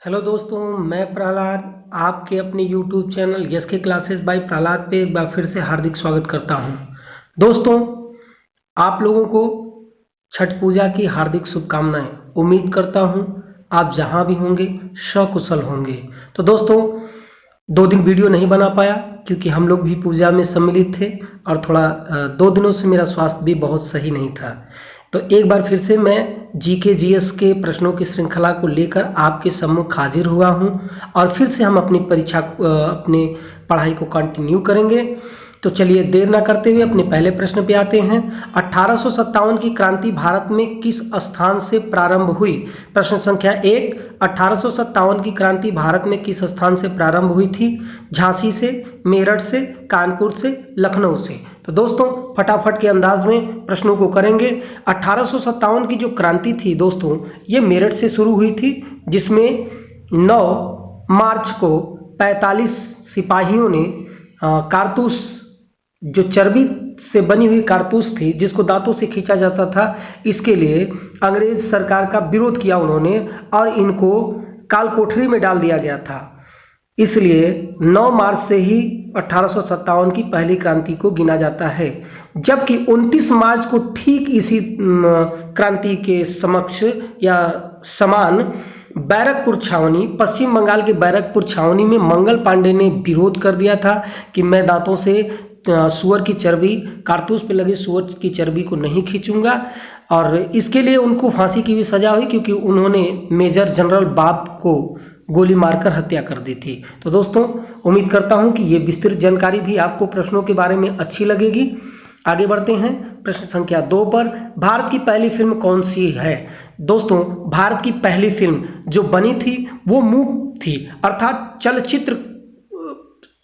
Hello दोस्तों, मैं प्रहलाद आपके अपने यूट्यूब चैनल यस के क्लासेस बाय प्रहलाद पे एक बार फिर से हार्दिक स्वागत करता हूं। दोस्तों, आप लोगों को छठ पूजा की हार्दिक शुभकामनाएं। उम्मीद करता हूं आप जहां भी होंगे सकुशल होंगे। तो दोस्तों, 2 दिन वीडियो नहीं बना पाया क्योंकि हम लोग भी पूजा में सम्मिलित थे और थोड़ा 2 दिनों से मेरा स्वास्थ्य भी बहुत सही नहीं था। तो एक बार फिर से मैं जीके जीएस के प्रश्नों की श्रृंखला को लेकर आपके सम्मुख हाजिर हुआ हूं और फिर से हम अपनी अपने पढ़ाई को कंटिन्यू करेंगे। तो चलिए देर ना करते हुए अपने पहले प्रश्न पे आते हैं। 1857 की क्रांति भारत में किस स्थान से प्रारंभ हुई? प्रश्न संख्या 1, 1857 की क्रांति भारत में किस स्थान से प्रारंभ हुई थी? झांसी से, मेरठ से, कानपुर से, लखनऊ से? तो दोस्तों फटाफट के अंदाज में प्रश्नों को करेंगे। 1857 की जो क्रांति थी दोस्तों, ये मेरठ से शुरू हुई थी, जिसमें 9 मार्च को 45 सिपाहियों ने कारतूस, जो चर्बी से बनी हुई कारतूस थी जिसको दांतों से खींचा जाता था, इसके लिए अंग्रेज सरकार का विरोध किया उन्होंने और इनको काल कोठरी में डाल दिया गया था। इसलिए 9 मार्च से ही 1857 की पहली क्रांति को गिना जाता है, जबकि 29 मार्च को ठीक इसी क्रांति के समक्ष या समान बैरकपुर छावनी, पश्चिम बंगाल के बैरकपुर छावनी में मंगल पांडे ने विरोध कर दिया था कि मैं दांतों से सुअर की चर्बी, कारतूस पे लगे सुअर की चर्बी को नहीं खींचूंगा, और इसके लिए उनको फांसी की भी सजा हुई क्योंकि उन्होंने मेजर जनरल बाब को गोली मारकर हत्या कर दी थी। तो दोस्तों उम्मीद करता हूं कि ये विस्तृत जानकारी भी आपको प्रश्नों के बारे में अच्छी लगेगी। आगे बढ़ते हैं प्रश्न संख्या 2 पर। भारत की पहली फिल्म कौन सी है? दोस्तों, भारत की पहली फिल्म जो बनी थी वो मूक थी, अर्थात चलचित्र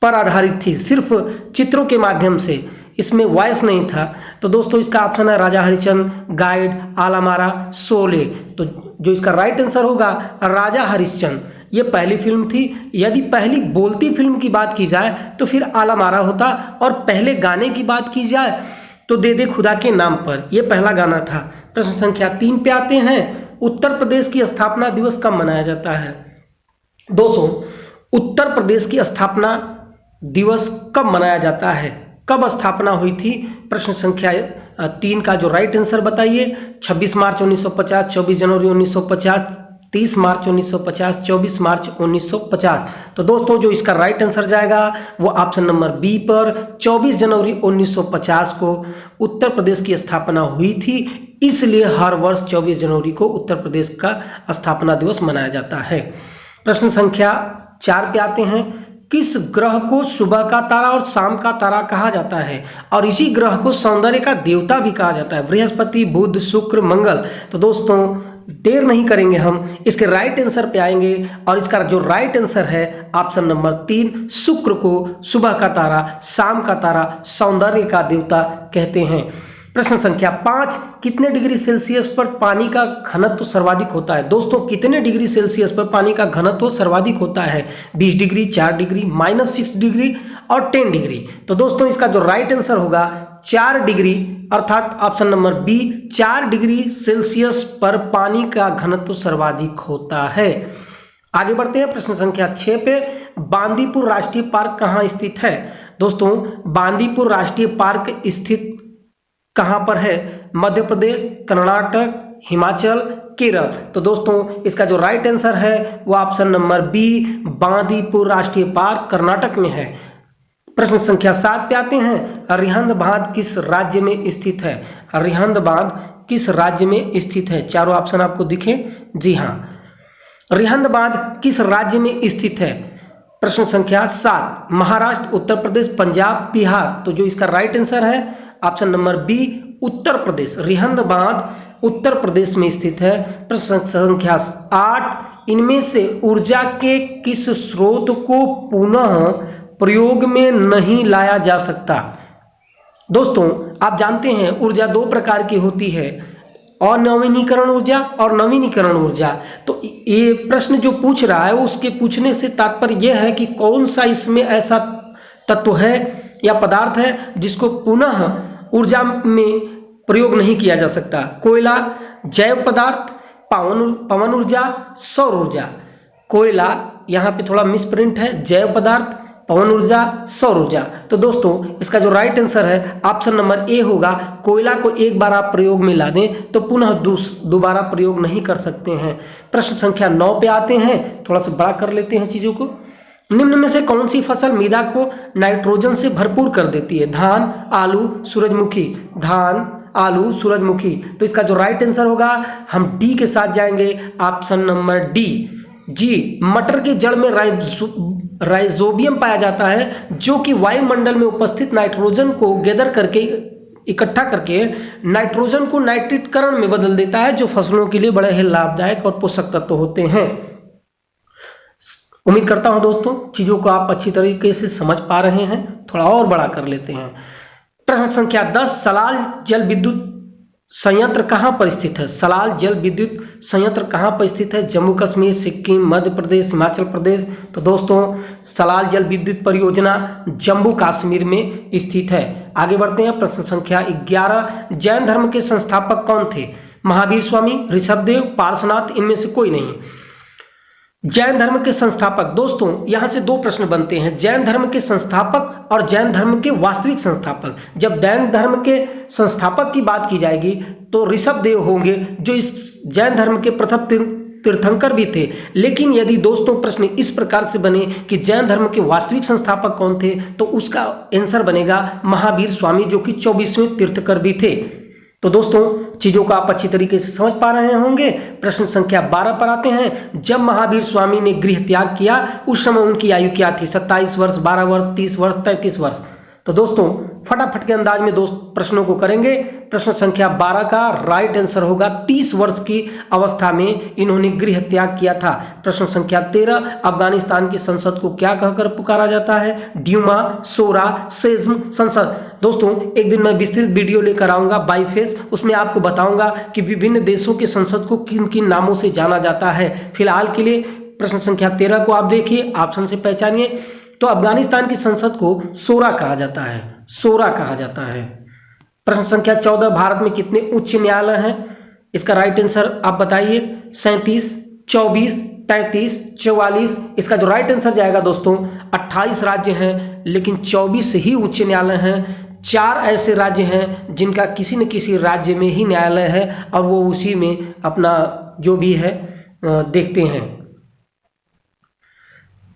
पर आधारित थी, सिर्फ चित्रों के माध्यम से, इसमें वॉइस नहीं था। तो दोस्तों इसका ऑप्शन है राजा हरिश्चंद्र, गाइड, आलमारा, शोले। तो जो इसका राइट आंसर होगा राजा हरिश्चंद्र। ये पहली फिल्म थी। यदि पहली बोलती फिल्म की बात की जाए तो फिर आलमारा होता, और पहले गाने की बात की जाए तो दे दे खुदा के नाम पर, यह पहला गाना था। प्रश्न संख्या 3 पे आते हैं। उत्तर प्रदेश की स्थापना दिवस कब मनाया जाता है? दोस्तों, उत्तर प्रदेश की स्थापना दिवस कब मनाया जाता है? कब स्थापना हुई थी? प्रश्न संख्या 3 का जो राइट आंसर बताइए। 26 मार्च 1950, 24 जनवरी 1950, 30 मार्च 1950, 24 मार्च 1950। तो दोस्तों जो इसका राइट आंसर जाएगा वो ऑप्शन नंबर बी पर 24 जनवरी 1950 को उत्तर प्रदेश की स्थापना हुई थी। इसलिए हर वर्ष 24 जनवरी को उत्तर प्रदेश का स्थापना दिवस मनाया जाता है। प्रश्न संख्या 4 पे आते हैं। किस ग्रह को सुबह का तारा और शाम का तारा कहा जाता है? और इसी ग्रह को सौंदर्य का देवता भी कहा जाता है। बृहस्पति, बुध, शुक्र, मंगल। तो दोस्तों देर नहीं करेंगे, हम इसके राइट आंसर पे आएंगे, और इसका जो राइट आंसर है ऑप्शन नंबर 3, शुक्र को सुबह का तारा, शाम का तारा, सौंदर्य का देवता कहते हैं। प्रश्न संख्या 5, कितने डिग्री सेल्सियस पर पानी का घनत्व सर्वाधिक होता है? दोस्तों कितने डिग्री सेल्सियस पर पानी का घनत्व सर्वाधिक होता है? 20 डिग्री, 4 डिग्री, -6 डिग्री और 10 डिग्री। तो दोस्तों इसका जो राइट आंसर होगा 4 डिग्री, अर्थात option number B, 4 degree Celsius पर पानी का घनत्व सर्वाधिक होता है। आगे बढ़ते हैं प्रश्न संख्या 6 पे। बांदीपुर राष्ट्रीय पार्क कहाँ स्थित है? दोस्तों बांदीपुर राष्ट्रीय पार्क स्थित कहाँ पर है? मध्य प्रदेश, कर्नाटक, हिमाचल, केरल। तो दोस्तों इसका जो राइट आंसर है वो ऑप्शन नंबर बी, बांदीपुर राष्ट्रीय पार्क कर्नाटक में है। प्रश्न संख्या 7 पे आते हैं। रिहंद बांध किस राज्य में स्थित है? रिहंद बांध किस राज्य में स्थित है? चारों ऑप्शन आपको दिखे? जी हाँ, रिहंद बांध किस राज्य में स्थित है? प्रश्न संख्या 7, महाराष्ट्र, उत्तर प्रदेश, पंजाब, बिहार। तो जो इसका राइट आंसर है option number B, Uttar Pradesh. Rihand बांध उत्तर प्रदेश में स्थित है। प्रश्न संख्या 8, इनमें से ऊर्जा के किस स्रोत को पुनः प्रयोग में नहीं लाया जा सकता? दोस्तों आप जानते हैं ऊर्जा 2 प्रकार की होती है, अनवीनीकरण ऊर्जा और नवीनीकरण ऊर्जा। तो ये प्रश्न जो पूछ रहा है उसके पूछने से तात्पर्य यह है कि कौन सा इसमें ऐसा तत्व है या पदार्थ है जिसको पुनः ऊर्जा में प्रयोग नहीं किया जा सकता। कोयला, जैव पदार्थ, पवन ऊर्जा, सौर ऊर्जा। कोयला, यहाँ पे थोड़ा मिसप्रिंट है, जैव पदार्थ, पवन ऊर्जा, सौर ऊर्जा। तो दोस्तों इसका जो राइट आंसर है ऑप्शन नंबर ए होगा। कोयला को एक बार आप प्रयोग में ला दें तो पुनः दोबारा प्रयोग नहीं कर सकते हैं। प्रश्न संख्या 9 पे आते हैं, थोड़ा सा बड़ा कर लेते हैं चीजों को। निम्न में से कौन सी फसल मृदा को नाइट्रोजन से भरपूर कर देती है? धान, आलू, सूरजमुखी। धान, आलू, सूरजमुखी। तो इसका जो राइट आंसर होगा हम डी के साथ जाएंगे, ऑप्शन नंबर डी। जी, मटर के जड़ में राइजोबियम पाया जाता है जो कि वायुमंडल में उपस्थित नाइट्रोजन को गैदर करके, इकट्ठा करके नाइट्रोजन को नाइट्रेटकरण में बदल देता है, जो फसलों के लिए बड़े ही लाभदायक और पोषक तत्व होते हैं। उम्मीद करता हूं दोस्तों चीजों को आप अच्छी तरीके से समझ पा रहे हैं। थोड़ा और बड़ा कर लेते हैं। प्रश्न संख्या 10, सलाल जल विद्युत संयंत्र कहाँ पर स्थित है? सलाल जल विद्युत संयंत्र कहाँ पर स्थित है? जम्मू कश्मीर, सिक्किम, मध्य प्रदेश, हिमाचल प्रदेश। तो दोस्तों सलाल जल विद्युत परियोजना जम्मू कश्मीर में स्थित है। आगे बढ़ते हैं। प्रश्न संख्या 11, जैन धर्म के संस्थापक कौन थे? महावीर स्वामी, ऋषभदेव, पार्श्वनाथ, इनमें से कोई नहीं। जैन धर्म के संस्थापक, दोस्तों यहां से दो प्रश्न बनते हैं, जैन धर्म के संस्थापक और जैन धर्म के वास्तविक संस्थापक। जब जैन धर्म के संस्थापक की बात की जाएगी तो ऋषभदेव होंगे, जो इस जैन धर्म के प्रथम तीर्थंकर भी थे। लेकिन यदि दोस्तों प्रश्न इस प्रकार से बने कि जैन धर्म के वास्तविक संस्थापक कौन थे, तो उसका आंसर बनेगा महावीर स्वामी, जो कि 24वें तीर्थंकर भी थे। तो दोस्तों चीजों को आप अच्छी तरीके से समझ पा रहे होंगे। प्रश्न संख्या 12 पर आते हैं। जब महावीर स्वामी ने गृह त्याग किया उस समय उनकी आयु क्या थी? 27 वर्ष, 12 वर्ष, 30 वर्ष, 33 वर्ष। तो दोस्तों फटाफट के अंदाज में दोस्त प्रश्नों को करेंगे। प्रश्न संख्या 12 का राइट आंसर होगा 30 वर्ष की अवस्था में इन्होंने गृह त्याग किया था। प्रश्न संख्या 13, अफगानिस्तान की संसद को क्या कहकर पुकारा जाता है? ड्यूमा, शोरा, सेज्म संसद। दोस्तों एक दिन मैं विस्तृत वीडियो लेकर आऊंगा बाई फेस, उसमें आपको बताऊंगा कि विभिन्न देशों की संसद को किन किन नामों से जाना जाता है। फिलहाल के लिए प्रश्न संख्या 13 को आप देखिए, ऑप्शन से पहचानिए। तो अफगानिस्तान की संसद को शोरा कहा जाता है, शोरा कहा जाता है। प्रश्न संख्या 14, भारत में कितने उच्च न्यायालय हैं? इसका राइट आंसर आप बताइए। 37, 24, 33, 44। इसका जो राइट आंसर जाएगा दोस्तों 28 राज्य हैं, लेकिन 24 ही उच्च न्यायालय हैं। 4 ऐसे राज्य हैं जिनका किसी न किसी राज्य में ही न्यायालय है और वो उसी में अपना जो भी है देखते हैं।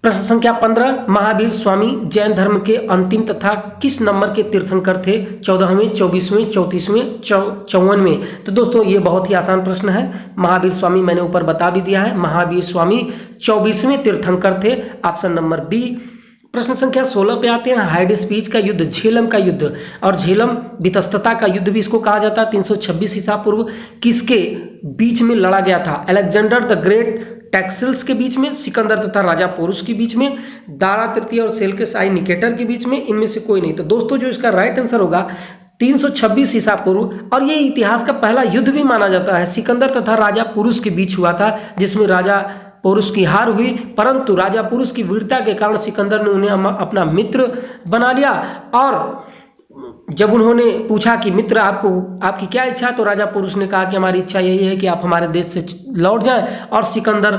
प्रश्न संख्या 15, महावीर स्वामी जैन धर्म के अंतिम तथा किस नंबर के तीर्थंकर थे? 14वें, 24वें, 34वें, 54वें। तो दोस्तों ये बहुत ही आसान प्रश्न है। महावीर स्वामी मैंने ऊपर बता भी दिया है, महावीर स्वामी 24वें तीर्थंकर थे, ऑप्शन नंबर बी। प्रश्न संख्या 16 पे आते हैं। हाइड स्पीच का युद्ध, झेलम का युद्ध और झेलम वितस्तता का युद्ध भी इसको कहा जाता है, 326 ईसा पूर्व किसके बीच में लड़ा गया था? अलेक्जेंडर द ग्रेट टैक्सिल्स के बीच में, सिकंदर तथा राजा पोरुस के बीच में, दारा तृतीय और सेल्कस आई निकेटर के बीच में, इनमें से कोई नहीं। तो दोस्तों जो इसका राइट आंसर होगा 326 ईसा पूर्व, और ये इतिहास का पहला युद्ध भी माना जाता है। सिकंदर तथा राजा पुरुष के बीच हुआ था, जिसमें राजा पुरुष की हार हुई, परंतु राजा पुरुष की वीरता के कारण सिकंदर ने उन्हें अपना मित्र बना लिया। और जब उन्होंने पूछा कि मित्र आपकी क्या इच्छा, तो राजा पुरुष ने कहा कि हमारी इच्छा यही है कि आप हमारे देश से लौट जाएं। और सिकंदर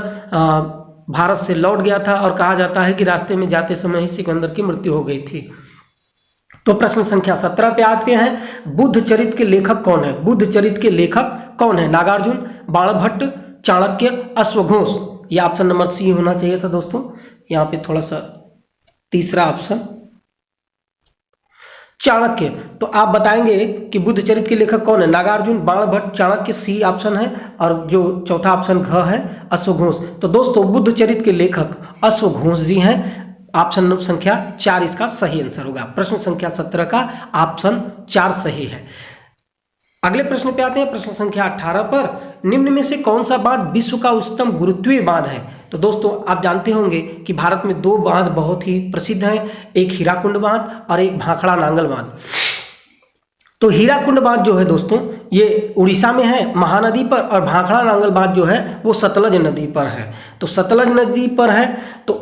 भारत से लौट गया था और कहा जाता है कि रास्ते में जाते समय ही सिकंदर की मृत्यु हो गई थी। तो प्रश्न संख्या 17 पे आते हैं। बुद्ध चरित्र के लेखक कौन है? बुद्ध चरित्र के लेखक कौन है? नागार्जुन, बाणभट्ट, चाणक्य, अश्वघोष। यह ऑप्शन नंबर सी होना चाहिए था दोस्तों, यहाँ पे थोड़ा सा तीसरा ऑप्शन चाणक्य। तो आप बताएंगे कि बुद्ध चरित्र के लेखक कौन है? नागार्जुन, बाणभट्ट, चाणक्य, सी ऑप्शन है, और जो चौथा ऑप्शन घ है अश्वघोष। तो दोस्तों बुद्ध चरित्र के लेखक अश्वघोष जी हैं, ऑप्शन संख्या 4 इसका सही आंसर होगा। प्रश्न संख्या 17 का ऑप्शन 4 सही है। अगले प्रश्न पे आते हैं। प्रश्न संख्या 18 पर, निम्न में से कौन सा बांध विश्व का उच्चतम गुरुत्वीय बांध है? तो दोस्तों आप जानते होंगे कि भारत में 2 बांध बहुत ही प्रसिद्ध हैं, एक हीराकुंड बांध और एक भाखड़ा नांगल बांध। तो हीराकुंड बांध जो है दोस्तों ये उड़ीसा में है महानदी पर, और भाखड़ा नांगल बांध जो है वो सतलज नदी पर है। तो सतलज नदी पर है, तो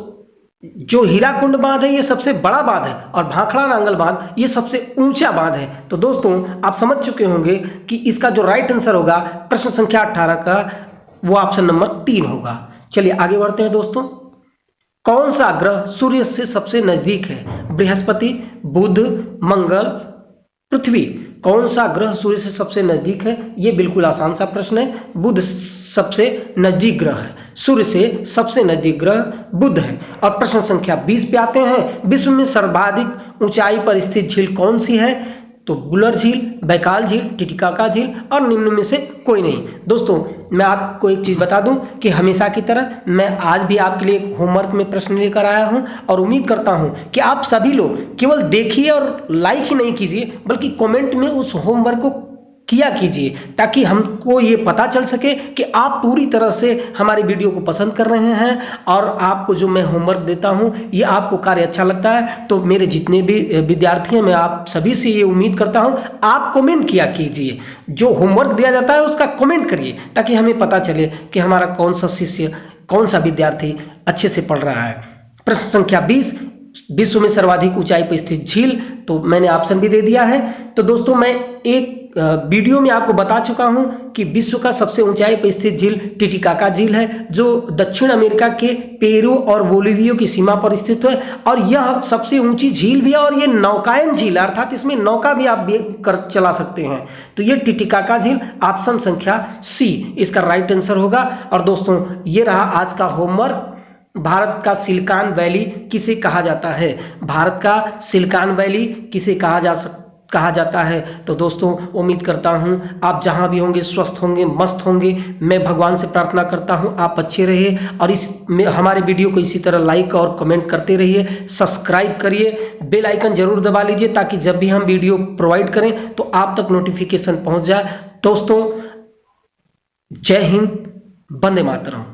जो हीराकुंड बांध है ये सबसे बड़ा बांध है, और भाखड़ा नांगल बांध ये सबसे ऊंचा बांध है। तो दोस्तों आप समझ चुके होंगे कि इसका जो राइट आंसर होगा प्रश्न संख्या 18 का वो ऑप्शन नंबर 3 होगा। चलिए आगे बढ़ते हैं दोस्तों। कौन सा ग्रह सूर्य से सबसे नजदीक है? बृहस्पति, बुध, मंगल, पृथ्वी। कौन सा ग्रह सूर्य से सबसे नजदीक है? ये बिल्कुल आसान सा प्रश्न है। बुध सबसे नजदीक ग्रह है। सूर्य से सबसे नजदीक ग्रह बुध है। और प्रश्न संख्या 20 पे आते हैं। विश्व में सर्वाधिक ऊंचाई पर स्थित झील कौन सी है? तो बुलर झील, बैकाल झील, टिटिकाका झील और निम्न में से कोई नहीं। दोस्तों मैं आपको एक चीज बता दूं कि हमेशा की तरह मैं आज भी आपके लिए एक होमवर्क में प्रश्न लेकर आया हूं और उम्मीद करता हूं कि आप सभी लोग केवल देखिए और लाइक ही नहीं कीजिए बल्कि कमेंट में उस होमवर्क को किया कीजिए, ताकि हमको ये पता चल सके कि आप पूरी तरह से हमारी वीडियो को पसंद कर रहे हैं और आपको जो मैं होमवर्क देता हूं ये आपको कार्य अच्छा लगता है। तो मेरे जितने भी विद्यार्थी हैं, मैं आप सभी से ये उम्मीद करता हूं आप कमेंट किया कीजिए। जो होमवर्क दिया जाता है उसका कमेंट करिए, ताकि हमें पता चले कि हमारा कौन सा शिष्य, कौन सा विद्यार्थी अच्छे से पढ़ रहा है। प्रश्न संख्या 20, विश्व में सर्वाधिक ऊंचाई पर स्थित झील। तो मैंने ऑप्शन भी दे दिया है। तो दोस्तों मैं एक वीडियो में आपको बता चुका हूं कि विश्व का सबसे ऊंचाई पर स्थित झील टिटिकाका झील है, जो दक्षिण अमेरिका के पेरू और बोलिविया की सीमा पर स्थित है। और यह सबसे ऊंची झील भी है और ये नौकायन झील, अर्थात इसमें नौका भी आप कर चला सकते हैं। तो ये टिटिकाका झील, ऑप्शन संख्या सी इसका राइट आंसर होगा। और दोस्तों ये रहा आज का होमवर्क। भारत का सिलिकॉन वैली किसे कहा जाता है? भारत का सिलिकॉन वैली किसे कहा जाता है? तो दोस्तों उम्मीद करता हूं आप जहां भी होंगे स्वस्थ होंगे, मस्त होंगे। मैं भगवान से प्रार्थना करता हूं आप अच्छे रहिए और हमारे वीडियो को इसी तरह लाइक और कमेंट करते रहिए, सब्सक्राइब करिए, बेल आइकन जरूर दबा लीजिए ताकि जब भी हम वीडियो प्रोवाइड करें तो आप तक नोटिफिकेशन पहुंच जाए। दोस्तों जय हिंद, वंदे मातरम।